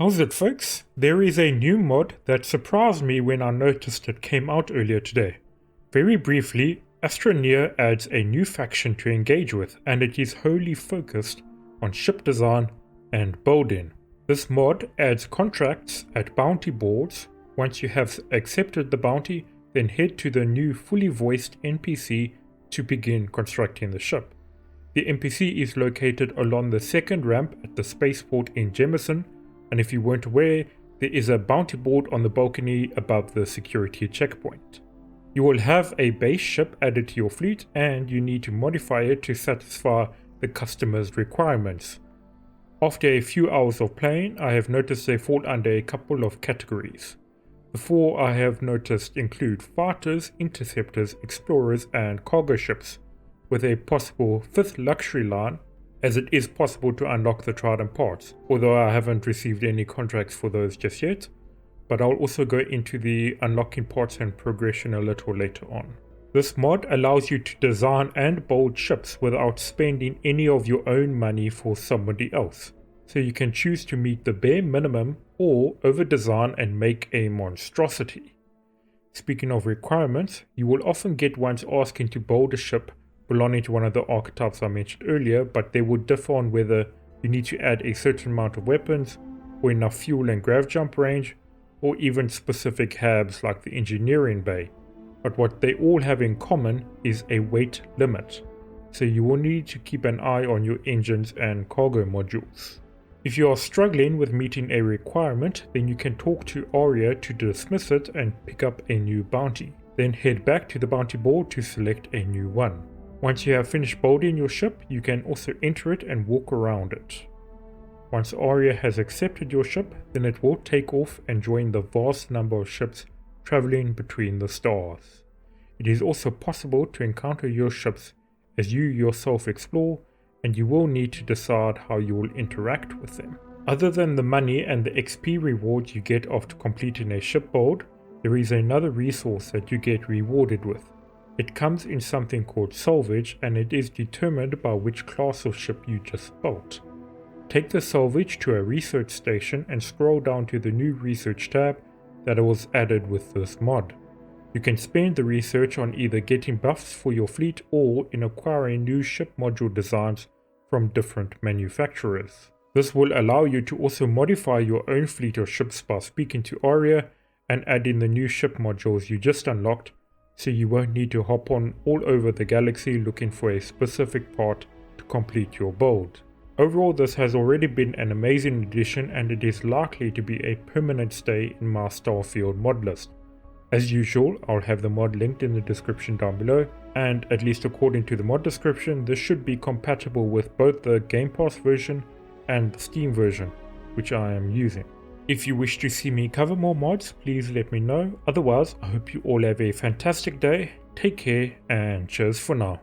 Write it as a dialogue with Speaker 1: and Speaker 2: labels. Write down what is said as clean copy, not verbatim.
Speaker 1: How's it, folks? There is a new mod that surprised me when I noticed it came out earlier today. Very briefly, Astroneer adds a new faction to engage with, and it is wholly focused on ship design and building. This mod adds contracts at bounty boards. Once you have accepted the bounty, then head to the new fully voiced NPC to begin constructing the ship. The NPC is located along the second ramp at the spaceport in Jemison, and if you weren't aware, there is a bounty board on the balcony above the security checkpoint. You will have a base ship added to your fleet, and you need to modify it to satisfy the customer's requirements. After a few hours of playing, I have noticed they fall under a couple of categories. The four I have noticed include fighters, interceptors, explorers, and cargo ships, with a possible fifth luxury line, as it is possible to unlock the Trident parts, although I haven't received any contracts for those just yet, but I'll also go into the unlocking parts and progression a little later on. This mod allows you to design and build ships without spending any of your own money for somebody else, so you can choose to meet the bare minimum or over-design and make a monstrosity. Speaking of requirements, you will often get ones asking to build a ship belonging to one of the archetypes I mentioned earlier, but they would differ on whether you need to add a certain amount of weapons, or enough fuel and grav jump range, or even specific habs like the engineering bay. But what they all have in common is a weight limit, so you will need to keep an eye on your engines and cargo modules. If you are struggling with meeting a requirement, then you can talk to Aria to dismiss it and pick up a new bounty. Then head back to the bounty board to select a new one. Once you have finished building your ship, you can also enter it and walk around it. Once Aria has accepted your ship, then it will take off and join the vast number of ships traveling between the stars. It is also possible to encounter your ships as you yourself explore, and you will need to decide how you will interact with them. Other than the money and the XP rewards you get after completing a ship build, there is another resource that you get rewarded with. It comes in something called salvage, and it is determined by which class of ship you just built. Take the salvage to a research station and scroll down to the new research tab that was added with this mod. You can spend the research on either getting buffs for your fleet or in acquiring new ship module designs from different manufacturers. This will allow you to also modify your own fleet of ships by speaking to Aria and add in the new ship modules you just unlocked, so you won't need to hop on all over the galaxy looking for a specific part to complete your build. Overall, this has already been an amazing addition, and it is likely to be a permanent stay in my Starfield mod list. As usual, I'll have the mod linked in the description down below, and at least according to the mod description, this should be compatible with both the Game Pass version and the Steam version, which I am using. If you wish to see me cover more mods, please let me know. Otherwise, I hope you all have a fantastic day, take care, and cheers for now.